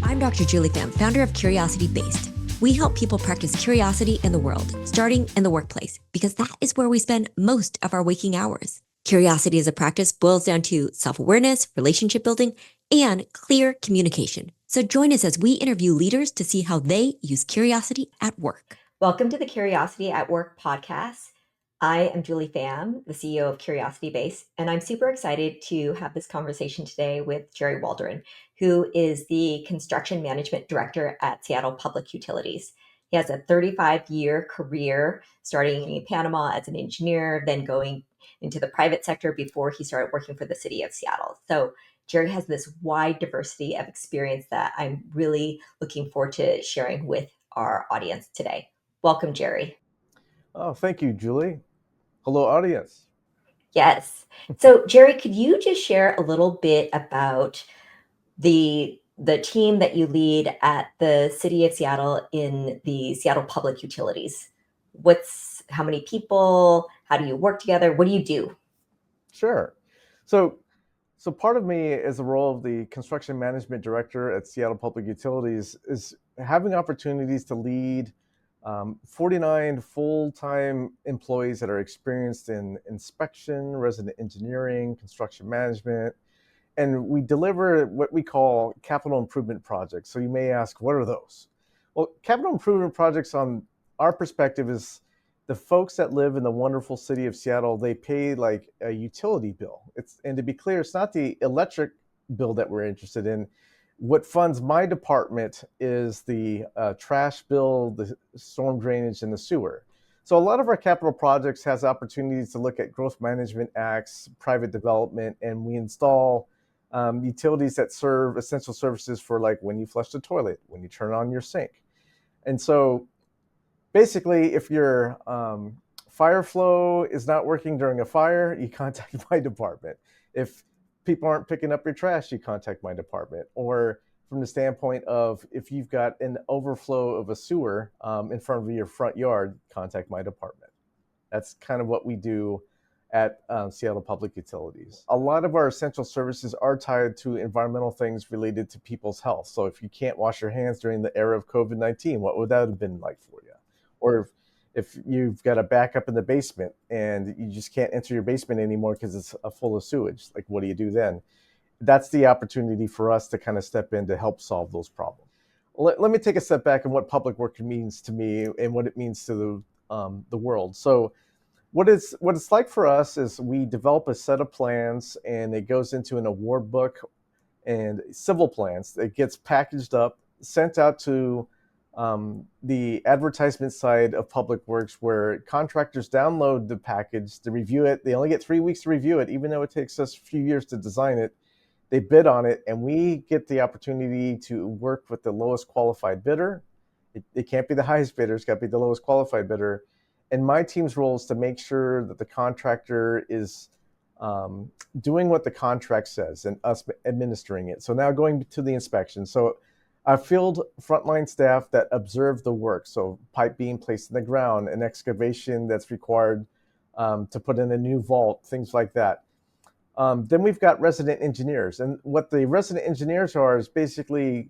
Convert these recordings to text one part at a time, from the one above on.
I'm Dr. Julie Pham, founder of Curiosity Based. We help people practice curiosity in the world, starting in the workplace, because that is where we spend most of our waking hours. Curiosity as a practice boils down to self-awareness, relationship building, and clear communication. So join us as we interview leaders to see how they use curiosity at work. Welcome to the Curiosity at Work podcast. I am Julie Pham, the CEO of Curiosity Base, and I'm super excited to have this conversation today with Jerry Waldron, who is the Construction Management Director at Seattle Public Utilities. He has a 35-year career starting in Panama as an engineer, then going into the private sector before he started working for the city of Seattle. So Jerry has this wide diversity of experience that I'm really looking forward to sharing with our audience today. Welcome, Jerry. Oh, thank you, Julie. Hello, audience. Yes. So, Jerry, could you just share a little bit about the team that you lead at the City of Seattle in the Seattle Public Utilities? How many people? How do you work together? What do you do? Sure. So part of me as the role of the Construction Management Director at Seattle Public Utilities is having opportunities to lead 49 full-time employees that are experienced in inspection, resident engineering, construction management, and we deliver what we call capital improvement projects. So you may ask, what are those? Well, capital improvement projects on our perspective is the folks that live in the wonderful city of Seattle, they pay like a utility bill. And to be clear, it's not the electric bill that we're interested in. What funds my department is the trash bill, the storm drainage, and the sewer. So a lot of our capital projects has opportunities to look at growth management acts, private development, and we install utilities that serve essential services for like when you flush the toilet, when you turn on your sink. And so basically, if your fire flow is not working during a fire, you contact my department. If people aren't picking up your trash, you contact my department. Or from the standpoint of if you've got an overflow of a sewer in front of your front yard, contact my department. That's kind of what we do at Seattle Public Utilities. A lot of our essential services are tied to environmental things related to people's health. So if you can't wash your hands during the era of COVID-19, what would that have been like for you? Or if you've got a backup in the basement and you just can't enter your basement anymore because it's full of sewage, like what do you do then? That's the opportunity for us to kind of step in to help solve those problems. Let me take a step back on what public work means to me and what it means to the world. So what it's like for us is we develop a set of plans and it goes into an award book and civil plans. It gets packaged up, sent out to the advertisement side of Public Works, where contractors download the package to review it. They only get 3 weeks to review it, even though it takes us a few years to design it. They bid on it, and we get the opportunity to work with the lowest qualified bidder. It can't be the highest bidder, it's got to be the lowest qualified bidder. And my team's role is to make sure that the contractor is doing what the contract says and us administering it. So now going to the inspection. So our field frontline staff that observe the work, so pipe being placed in the ground, an excavation that's required to put in a new vault, things like that. Then we've got resident engineers. And what the resident engineers are is basically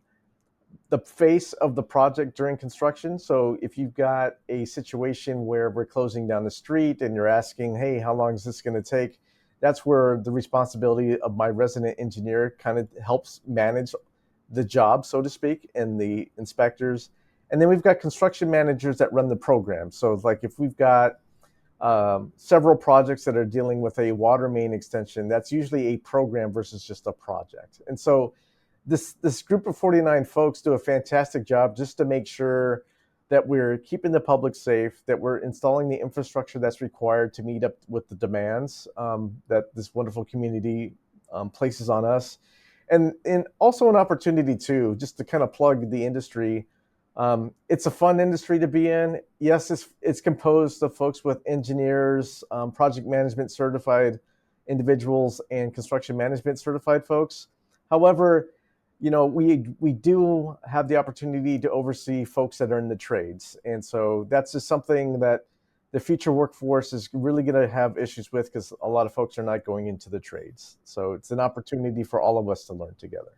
the face of the project during construction. So if you've got a situation where we're closing down the street and you're asking, hey, how long is this going to take? That's where the responsibility of my resident engineer kind of helps manage the job, so to speak, and the inspectors. And then we've got construction managers that run the program. So like if we've got several projects that are dealing with a water main extension, that's usually a program versus just a project. And so this group of 49 folks do a fantastic job just to make sure that we're keeping the public safe, that we're installing the infrastructure that's required to meet up with the demands that this wonderful community places on us. And also an opportunity too, just to kind of plug the industry. It's a fun industry to be in. Yes, it's composed of folks with engineers, project management certified individuals, and construction management certified folks. However, we do have the opportunity to oversee folks that are in the trades. And so that's just something that the future workforce is really going to have issues with because a lot of folks are not going into the trades. So it's an opportunity for all of us to learn together.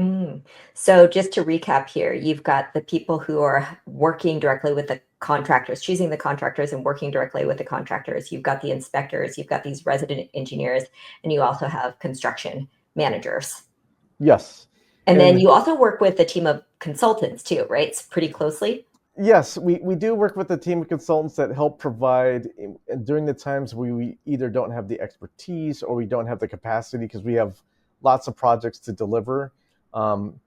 Mm. So just to recap here, you've got the people who are working directly with the contractors, choosing the contractors and working directly with the contractors. You've got the inspectors, you've got these resident engineers, and you also have construction managers. Yes. And then And you also work with a team of consultants too, right? It's pretty closely. yes, we do work with a team of consultants that help provide during the times we either don't have the expertise or we don't have the capacity because we have lots of projects to deliver. Um,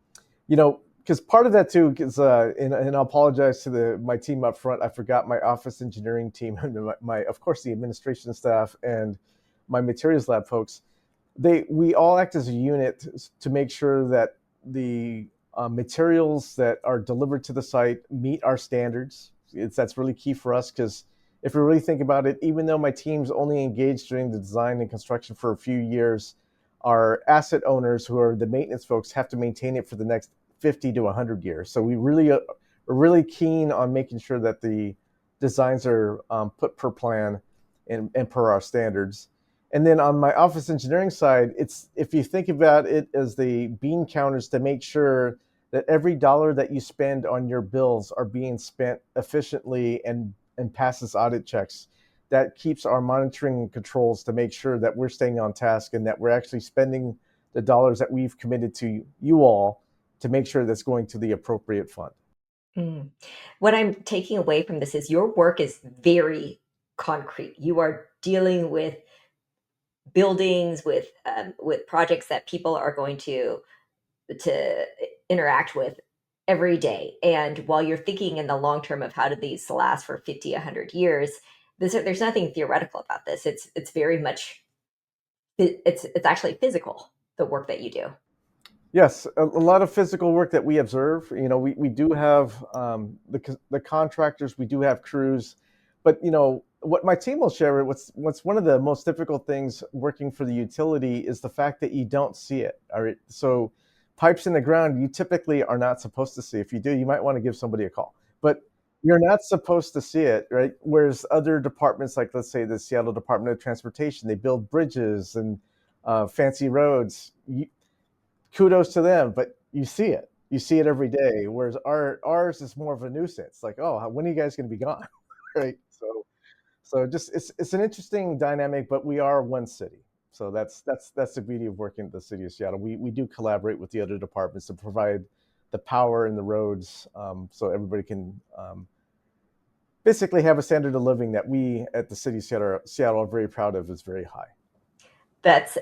because part of that too is, and I'll apologize to my team up front. I forgot my office engineering team and of course, the administration staff and my materials lab folks. We all act as a unit to make sure that the materials that are delivered to the site meet our standards. That's really key for us because if we really think about it, even though my team's only engaged during the design and construction for a few years, our asset owners, who are the maintenance folks, have to maintain it for the next 50 to 100 years. So we really are really keen on making sure that the designs are put per plan and per our standards. And then on my office engineering side, it's if you think about it as the bean counters to make sure that every dollar that you spend on your bills are being spent efficiently and passes audit checks. That keeps our monitoring controls to make sure that we're staying on task and that we're actually spending the dollars that we've committed to you all to make sure that's going to the appropriate fund. Mm. What I'm taking away from this is your work is very concrete. You are dealing with buildings, with projects that people are going to interact with every day. And while you're thinking in the long term of how do these last for 50, 100 years, there's nothing theoretical about this. It's very much it's actually physical, the work that you do. Yes, a lot of physical work that we observe. We do have the contractors, we do have crews, but what my team will share. What's one of the most difficult things working for the utility is the fact that you don't see it. All right, so pipes in the ground you typically are not supposed to see. If you do, you might want to give somebody a call, but you're not supposed to see it, right? Whereas other departments, like let's say the Seattle Department of Transportation, they build bridges and fancy roads. Kudos to them, but you see it. You see it every day. Whereas ours is more of a nuisance. Like, oh, when are you guys going to be gone? Right. So just it's an interesting dynamic, but we are one city. So that's the beauty of working at the city of Seattle. We do collaborate with the other departments to provide the power and the roads, so everybody can basically have a standard of living that we at the city of Seattle are very proud of. Is very high. That's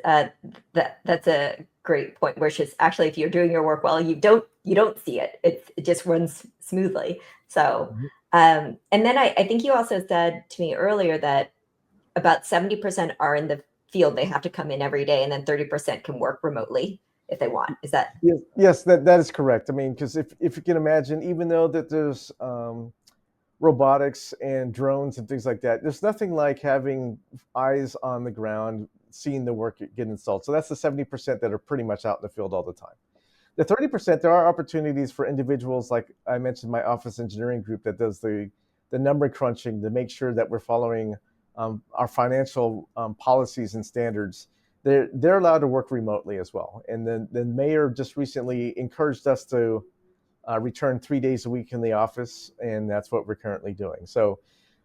that's a great point. Which is actually, if you're doing your work well, you don't see it. It just runs smoothly. So, Mhm. and then I think you also said to me earlier that about 70% are in the field. They have to come in every day, and then 30% can work remotely if they want. Is that? Yes, that is correct. I mean, because if you can imagine, even though that there's robotics and drones and things like that, there's nothing like having eyes on the ground, seeing the work get installed. So that's the 70% that are pretty much out in the field all the time. The 30%, there are opportunities for individuals, like I mentioned, my office engineering group that does the number crunching to make sure that we're following our financial policies and standards. They're allowed to work remotely as well. And then the mayor just recently encouraged us to return 3 days a week in the office, and that's what we're currently doing. So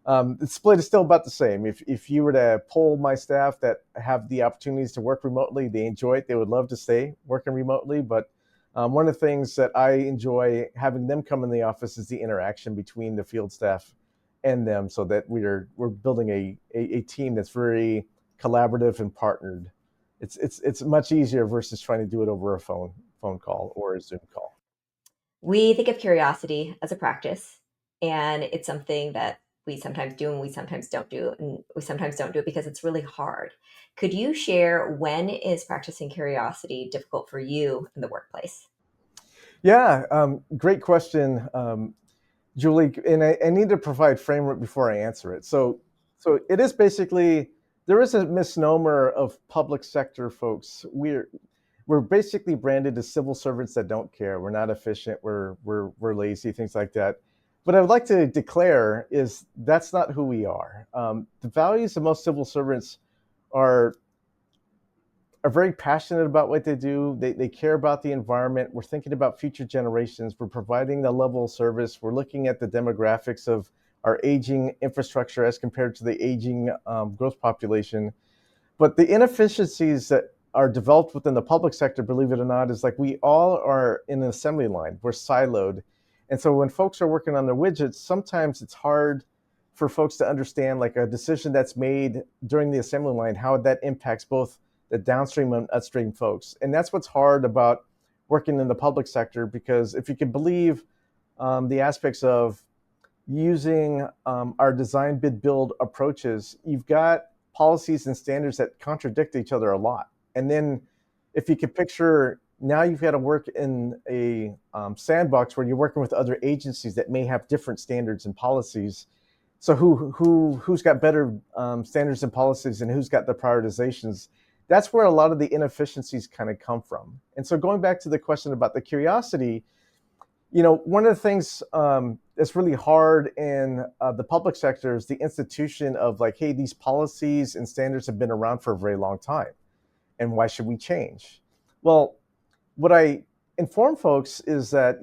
the split is still about the same. If you were to poll my staff that have the opportunities to work remotely, they enjoy it. They would love to stay working remotely. But one of the things that I enjoy having them come in the office is the interaction between the field staff and them, so that we're building a team that's very collaborative and partnered. It's much easier versus trying to do it over a phone call or a Zoom call. We think of curiosity as a practice, and it's something that we sometimes do and we sometimes don't do, and we sometimes don't do it because it's really hard. Could you share when is practicing curiosity difficult for you in the workplace? Yeah, great question, Julie. And I need to provide framework before I answer it. So it is basically there is a misnomer of public sector folks. We're basically branded as civil servants that don't care. We're not efficient. We're lazy, things like that. What I would like to declare is that's not who we are. The values of most civil servants are are very passionate about what they do. They care about the environment. We're thinking about future generations. We're providing the level of service. We're looking at the demographics of our aging infrastructure as compared to the aging growth population. But the inefficiencies that are developed within the public sector, believe it or not, is like we all are in an assembly line. We're siloed. And so when folks are working on their widgets, sometimes it's hard for folks to understand like a decision that's made during the assembly line, how that impacts both the downstream and upstream folks. And that's what's hard about working in the public sector, because if you can believe the aspects of using our design bid build approaches, you've got policies and standards that contradict each other a lot. And then if you could picture, now you've got to work in a sandbox where you're working with other agencies that may have different standards and policies. So who's got better standards and policies, and who's got the prioritizations? That's where a lot of the inefficiencies kind of come from. And so going back to the question about the curiosity, one of the things that's really hard in the public sector is the institution of like, hey, these policies and standards have been around for a very long time, and why should we change? Well, what I inform folks is that,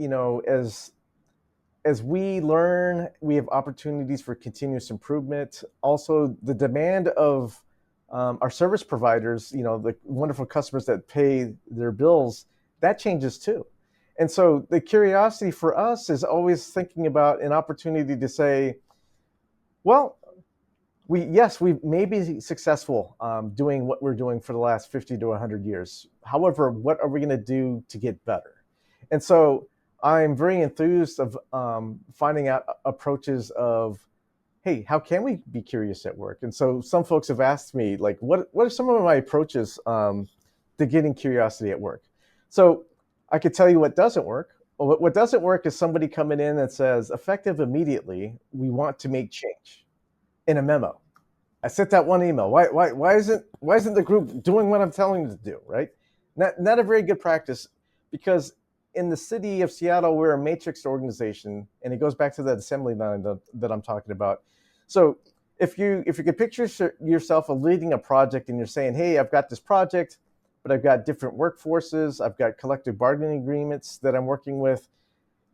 as we learn, we have opportunities for continuous improvement. Also, the demand of our service providers, the wonderful customers that pay their bills, that changes too. And so the curiosity for us is always thinking about an opportunity to say, well, we may be successful doing what we're doing for the last 50 to 100 years. However, what are we going to do to get better? And so I'm very enthused of finding out approaches of, hey, how can we be curious at work? And so some folks have asked me, like, what are some of my approaches to getting curiosity at work? So I could tell you what doesn't work. What doesn't work is somebody coming in that says, effective immediately, we want to make change in a memo. I sent that one email. Why isn't the group doing what I'm telling them to do, right? Not a very good practice, because in the city of Seattle, we're a matrix organization, and it goes back to that assembly line that I'm talking about. So if you could picture yourself leading a project, and you're saying, hey, I've got this project, but I've got different workforces, I've got collective bargaining agreements that I'm working with,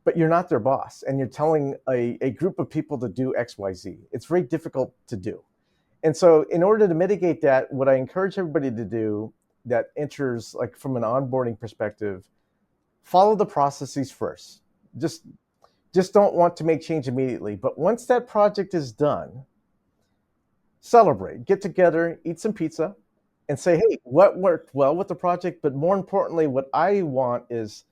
but you're not their boss, and you're telling a group of people to do X, Y, Z. It's very difficult to do. And so in order to mitigate that, what I encourage everybody to do that enters, like from an onboarding perspective, follow the processes first. Just don't want to make change immediately. But once that project is done, celebrate, get together, eat some pizza, and say, hey, what worked well with the project? But more importantly, what I want is,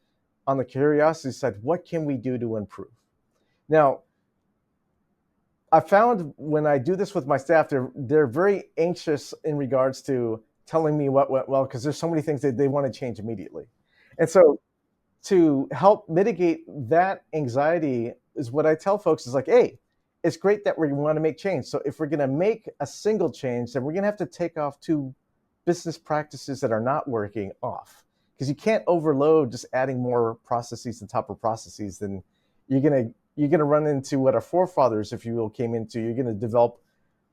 on the curiosity side, what can we do to improve? Now, I found when I do this with my staff, they're very anxious in regards to telling me what went well, because there's so many things that they want to change immediately. And so to help mitigate that anxiety is what I tell folks is like, hey, it's great that we want to make change. So if we're going to make a single change, then we're going to have to take off 2 business practices that are not working off, because you can't overload just adding more processes on top of processes. Then you're going to run into what our forefathers, if you will, came into. You're going to develop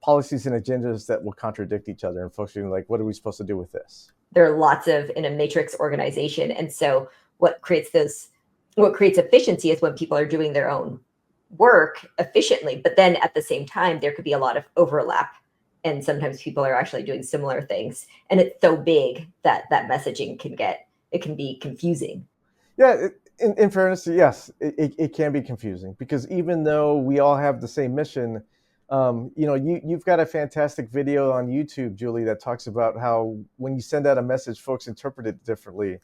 policies and agendas that will contradict each other, and folks are like, what are we supposed to do with this? There are lots of in a matrix organization. And so what creates efficiency is when people are doing their own work efficiently. But then at the same time, there could be a lot of overlap. And sometimes people are actually doing similar things. And it's so big that that messaging can be confusing. Yeah, in fairness, yes, it can be confusing, because even though we all have the same mission, you've got a fantastic video on YouTube, Julie, that talks about how when you send out a message, folks interpret it differently.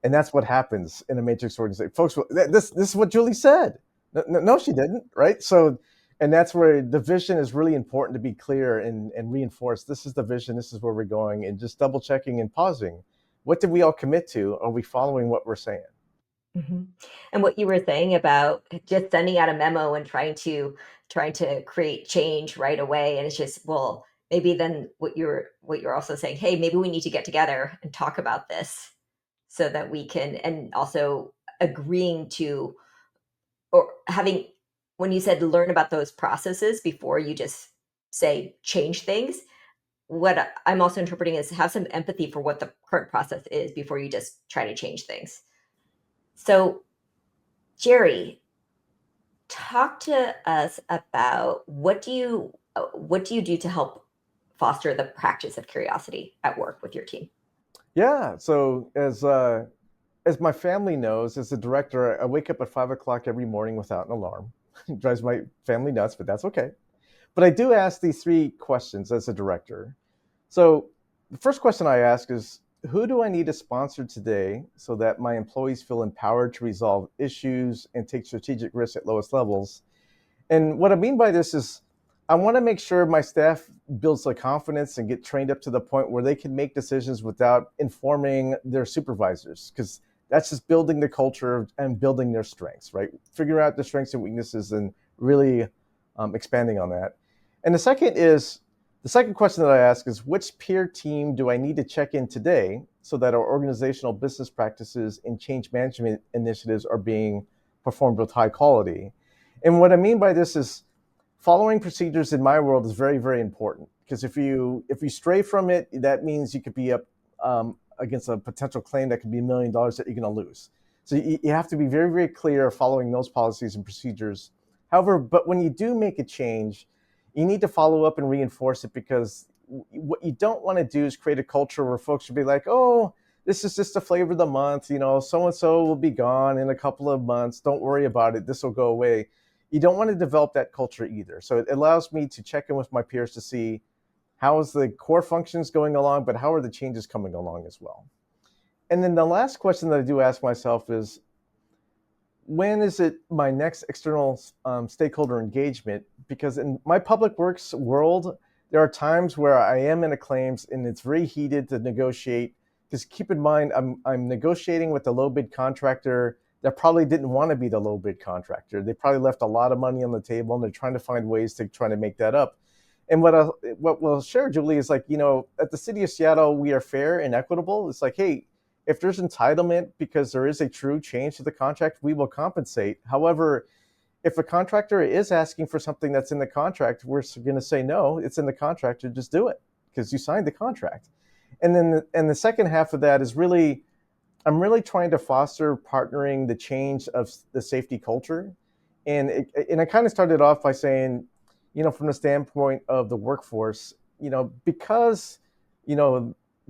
And that's what happens in a matrix organization. Folks, this is what Julie said. No, she didn't, right? So, and that's where the vision is really important, to be clear and reinforce. This is the vision. This is where we're going, and just double checking and pausing. What did we all commit to? Are we following what we're saying? Mm-hmm. And what you were saying about just sending out a memo and trying to create change right away, and it's just, well, maybe then what you're also saying, hey, maybe we need to get together and talk about this so that we can, and also agreeing to, or having, when you said learn about those processes before you just say change things, what I'm also interpreting is have some empathy for what the current process is before you just try to change things. So, Jerry, talk to us about what do you do to help foster the practice of curiosity at work with your team? Yeah. So as my family knows, as a director, I wake up at 5 o'clock every morning without an alarm. It drives my family nuts, but that's okay. But I do ask these three questions as a director. So the first question I ask is, who do I need to sponsor today so that my employees feel empowered to resolve issues and take strategic risks at lowest levels? And what I mean by this is, I want to make sure my staff builds the confidence and get trained up to the point where they can make decisions without informing their supervisors, because that's just building the culture and building their strengths, right? Figure out their strengths and weaknesses and really expanding on that. And the second question that I ask is, which peer team do I need to check in today so that our organizational business practices and change management initiatives are being performed with high quality? And what I mean by this is, following procedures in my world is very, very important, because if you stray from it, that means you could be up against a potential claim that could be $1 million that you're going to lose. So you have to be very, very clear following those policies and procedures. However, but when you do make a change, you need to follow up and reinforce it, because what you don't want to do is create a culture where folks will be like, oh, this is just the flavor of the month, so and so will be gone in a couple of months, don't worry about it, this will go away. You don't want to develop that culture either. So it allows me to check in with my peers to see how is the core functions going along, but how are the changes coming along as well. And then the last question that I do ask myself is, when is it my next external stakeholder engagement? Because in my public works world, there are times where I am in a claims and it's very heated to negotiate. Because keep in mind, I'm negotiating with the low bid contractor that probably didn't want to be the low bid contractor. They probably left a lot of money on the table and they're trying to find ways to try to make that up. And what we'll share, Julie, is like, at the city of Seattle, we are fair and equitable. It's like, hey, if there's entitlement because there is a true change to the contract, we will compensate. However, if a contractor is asking for something that's in the contract, we're going to say, no, it's in the contract, to just do it because you signed the contract. And then the second half of that is really, I'm really trying to foster partnering the change of the safety culture. And I kind of started off by saying, from the standpoint of the workforce, because,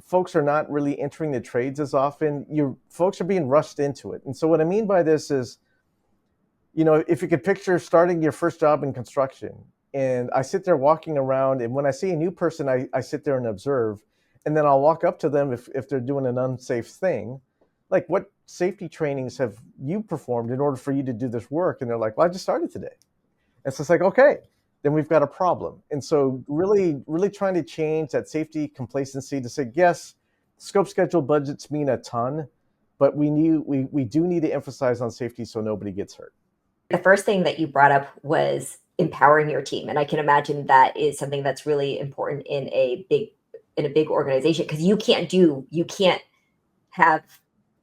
folks are not really entering the trades as often, folks are being rushed into it. And so what I mean by this is, if you could picture starting your first job in construction, and I sit there walking around, and when I see a new person, I sit there and observe, and then I'll walk up to them if they're doing an unsafe thing. Like, what safety trainings have you performed in order for you to do this work? And they're like, well, I just started today. And so it's like, okay, then we've got a problem. And so really, really trying to change that safety complacency to say, yes, scope, schedule, budgets mean a ton, but we do need to emphasize on safety so nobody gets hurt. The first thing that you brought up was empowering your team, and I can imagine that is something that's really important in a big organization, because you can't have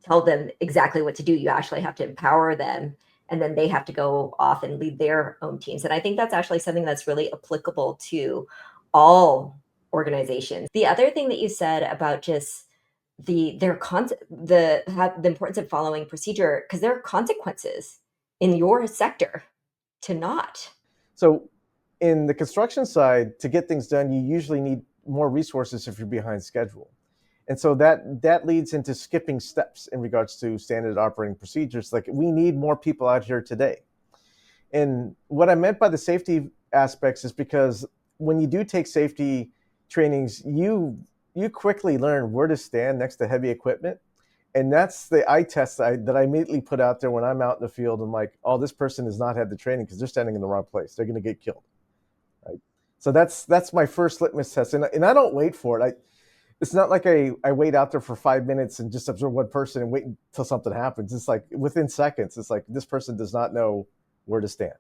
tell them exactly what to do. You actually have to empower them, and then they have to go off and lead their own teams. And I think that's actually something that's really applicable to all organizations. The other thing that you said about just the importance of following procedure, because there are consequences in your sector to not. So in the construction side, to get things done, you usually need more resources if you're behind schedule. And so that leads into skipping steps in regards to standard operating procedures. Like, we need more people out here today. And what I meant by the safety aspects is because when you do take safety trainings, you quickly learn where to stand next to heavy equipment. And that's the eye test that I immediately put out there when I'm out in the field. And like, oh, this person has not had the training because they're standing in the wrong place. They're going to get killed. Right? So that's my first litmus test. And I don't wait for it. It's not like I wait out there for 5 minutes and just observe one person and wait until something happens. It's like within seconds, it's like, this person does not know where to stand.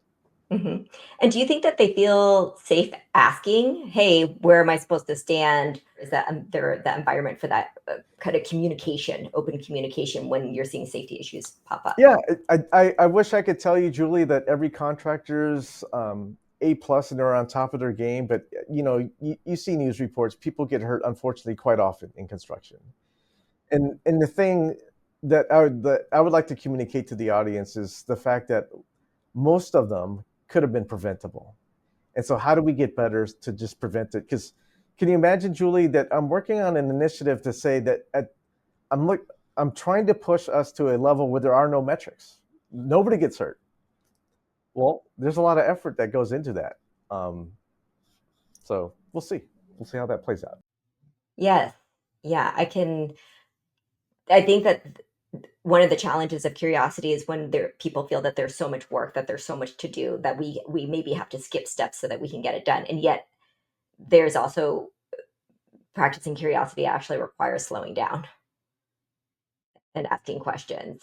Mhm. And do you think that they feel safe asking, "Hey, where am I supposed to stand?" Is that that environment for that kind of communication, open communication when you're seeing safety issues pop up? Yeah, I wish I could tell you, Julie, that every contractor's A+ and they're on top of their game, but you see news reports, people get hurt unfortunately quite often in construction. And the thing that I would like to communicate to the audience is the fact that most of them could have been preventable. And so how do we get better to just prevent it? Because can you imagine, Julie, that I'm working on an initiative to say that I'm look I'm trying to push us to a level where there are no metrics. Nobody gets hurt. Well, there's a lot of effort that goes into that. Um, so we'll see. We'll see how that plays out. Yes. Yeah, I think that one of the challenges of curiosity is when people feel that there's so much work, that there's so much to do, that we maybe have to skip steps so that we can get it done. And yet there's also practicing curiosity actually requires slowing down and asking questions.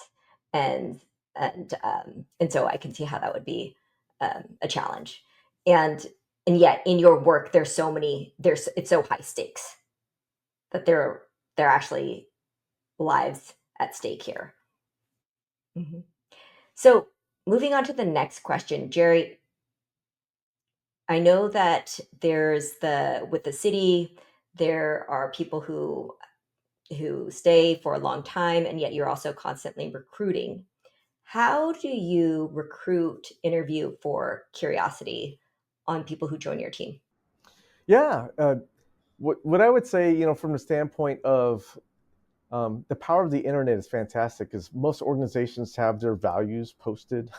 And and so I can see how that would be a challenge. And and yet in your work there's so many there's it's so high stakes that there are actually lives at stake here. Mhm. So, moving on to the next question, Jerry, I know that there's the with the city, there are people who stay for a long time, and yet you're also constantly recruiting. How do you recruit, interview for curiosity on people who join your team? Yeah. What I would say, from the standpoint of the power of the internet is fantastic because most organizations have their values posted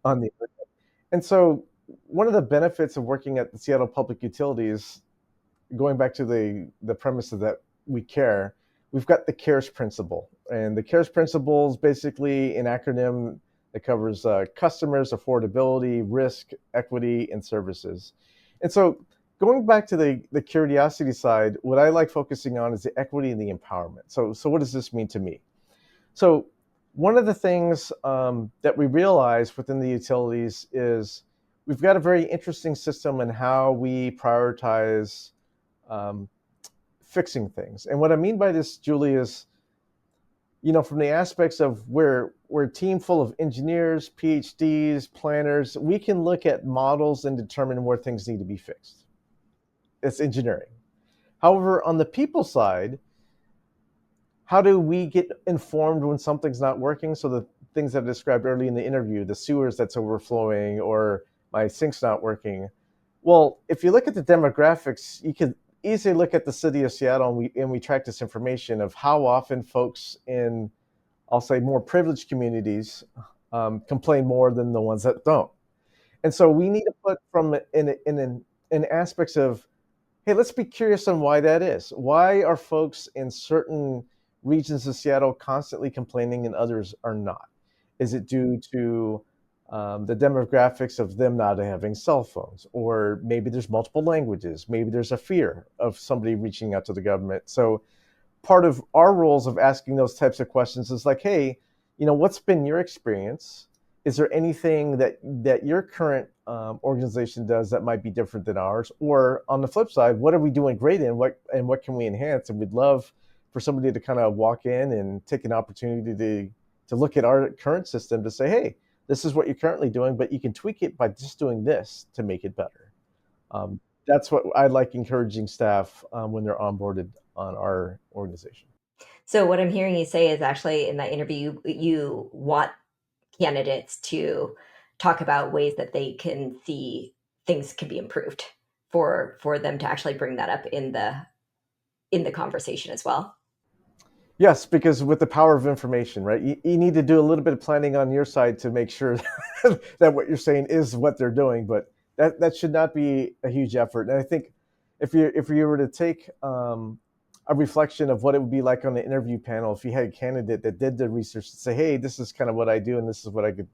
on the internet. And so one of the benefits of working at the Seattle Public Utilities, going back to the premise of that we care, we've got the CARES principle. And the CARES principle is basically an acronym that covers customers, affordability, risk, equity, and services. And so going back to the curiosity side, what I like focusing on is the equity and the empowerment. So what does this mean to me? So one of the things that we realize within the utilities is we've got a very interesting system in how we prioritize um, fixing things. And what I mean by this, Julie, is from the aspects of we're a team full of engineers, PhDs, planners, we can look at models and determine where things need to be fixed. It's engineering. However, on the people side, how do we get informed when something's not working? So the things I've described early in the interview, the sewers that's overflowing or my sink's not working. Well, if you look at the demographics, you could easily look at the city of Seattle and we track this information of how often folks in, I'll say, more privileged communities complain more than the ones that don't. And so we need to put from in aspects of, hey, let's be curious on why that is. Why are folks in certain regions of Seattle constantly complaining and others are not? Is it due to the demographics of them not having cell phones? Or maybe there's multiple languages. Maybe there's a fear of somebody reaching out to the government. So part of our roles of asking those types of questions is like, hey, what's been your experience? Is there anything that your current organization does that might be different than ours? Or on the flip side, what are we doing great in? What can we enhance? And we'd love for somebody to kind of walk in and take an opportunity to look at our current system to say, hey, this is what you're currently doing, but you can tweak it by just doing this to make it better. Um, that's what I like encouraging staff when they're onboarded on our organization. So what I'm hearing you say is actually in that interview, you want candidates to talk about ways that they can see things can be improved for them to actually bring that up in the conversation as well. Yes, because with the power of information, right? You need to do a little bit of planning on your side to make sure that what you're saying is what they're doing, but that should not be a huge effort. And I think if you were to take a reflection of what it would be like on the interview panel, if you had a candidate that did the research to say, hey, this is kind of what I do and this is what I could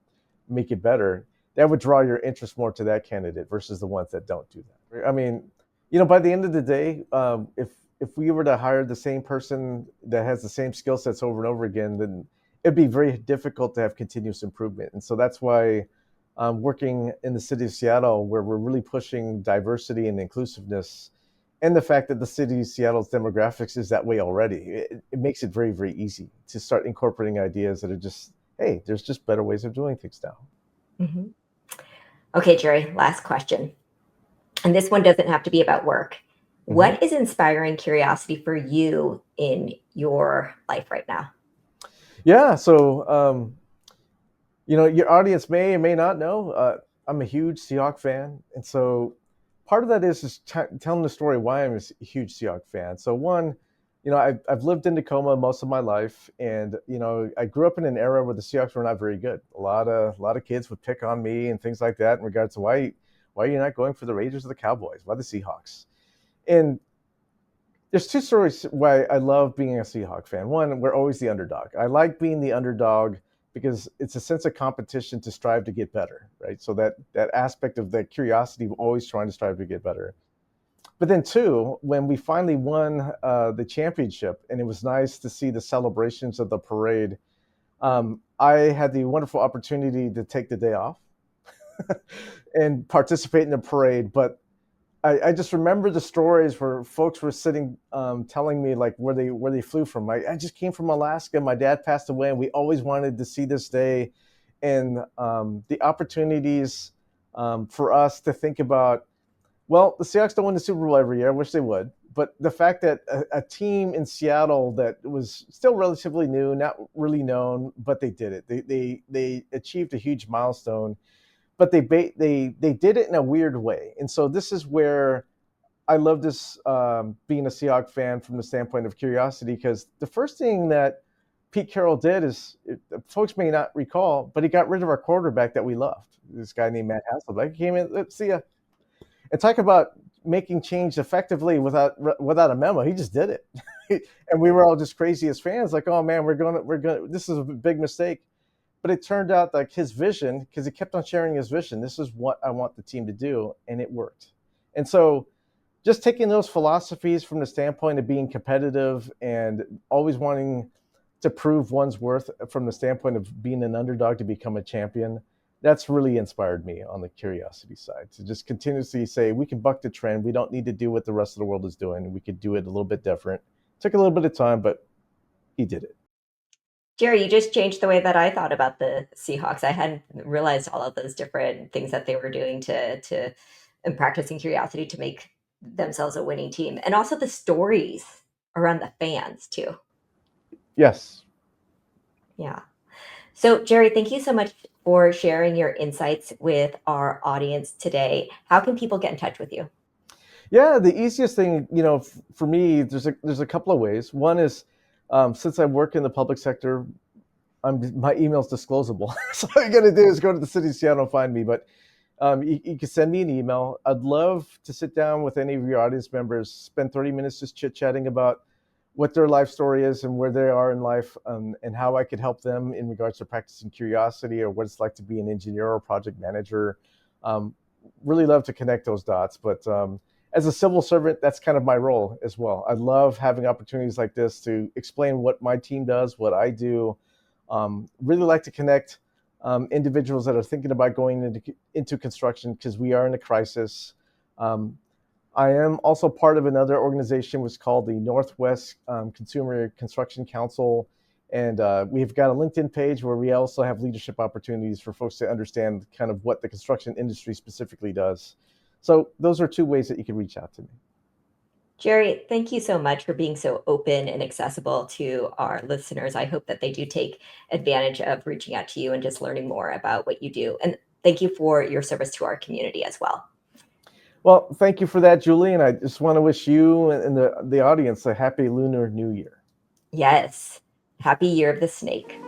make it better, that would draw your interest more to that candidate versus the ones that don't do that. Right? I mean, by the end of the day, if we were to hire the same person that has the same skill sets over and over again, then it'd be very difficult to have continuous improvement. And so that's why working in the city of Seattle, where we're really pushing diversity and inclusiveness, and the fact that the city of Seattle's demographics is that way already, it makes it very, very easy to start incorporating ideas that are just, hey, there's just better ways of doing things now. Mhm. Okay, Jerry, last question. And this one doesn't have to be about work. Mhm. What is inspiring curiosity for you in your life right now? Yeah. So, your audience may or may not know, I'm a huge Seahawk fan, and so part of that is telling the story why I'm a huge Seahawk fan. So one, I've lived in Tacoma most of my life, and I grew up in an era where the Seahawks were not very good. A lot of kids would pick on me and things like that in regards to why are you not going for the Raiders or the Cowboys? Why the Seahawks? And there's two stories why I love being a Seahawk fan. One, we're always the underdog. I like being the underdog because it's a sense of competition to strive to get better, right? So that aspect of that curiosity of always trying to strive to get better. But then two, when we finally won the championship, and it was nice to see the celebrations of the parade. I had the wonderful opportunity to take the day off and participate in the parade, but I just remember the stories where folks were sitting, telling me like where they flew from. I just came from Alaska. My dad passed away, and we always wanted to see this day, and the opportunities for us to think about. Well, the Seahawks don't win the Super Bowl every year. I wish they would, but the fact that a team in Seattle that was still relatively new, not really known, but they did it. They achieved a huge milestone, but they did it in a weird way. And so this is where I love this, being a Seahawks fan from the standpoint of curiosity, because the first thing that Pete Carroll did is, folks may not recall, but he got rid of our quarterback that we loved. This guy named Matt Hasselbeck. He came in, let's see, and talk about making change effectively without a memo. He just did it, and we were all just crazy as fans, like, oh man, we're gonna. This is a big mistake. But it turned out like his vision, because he kept on sharing his vision. This is what I want the team to do, and it worked. And so, just taking those philosophies from the standpoint of being competitive and always wanting to prove one's worth from the standpoint of being an underdog to become a champion, that's really inspired me on the curiosity side, to just continuously say we can buck the trend. We don't need to do what the rest of the world is doing. We could do it a little bit different. Took a little bit of time, but he did it. Jerry, you just changed the way that I thought about the Seahawks. I hadn't realized all of those different things that they were doing to and practicing curiosity to make themselves a winning team, and also the stories around the fans too. Yes. Yeah. So, Jerry, thank you so much for sharing your insights with our audience today. How can people get in touch with you? Yeah, the easiest thing, for me, there's a couple of ways. One is, since I work in the public sector, my email's disclosable. So all you got to do is go to the city of Seattle and find me. But you can send me an email. I'd love to sit down with any of your audience members, spend 30 minutes just chit chatting about what their life story is and where they are in life, and how I could help them in regards to practicing curiosity, or what it's like to be an engineer or project manager. Um, really love to connect those dots. But as a civil servant, that's kind of my role as well. I love having opportunities like this to explain what my team does, what I do. Really like to connect individuals that are thinking about going into construction, because we are in a crisis. Um, I am also part of another organization which is called the Northwest Consumer Construction Council. And we've got a LinkedIn page where we also have leadership opportunities for folks to understand kind of what the construction industry specifically does. So those are two ways that you can reach out to me. Jerry, thank you so much for being so open and accessible to our listeners. I hope that they do take advantage of reaching out to you and just learning more about what you do. And thank you for your service to our community as well. Well, thank you for that, Julie. And I just want to wish you and the audience a happy Lunar New Year. Yes. Happy Year of the Snake.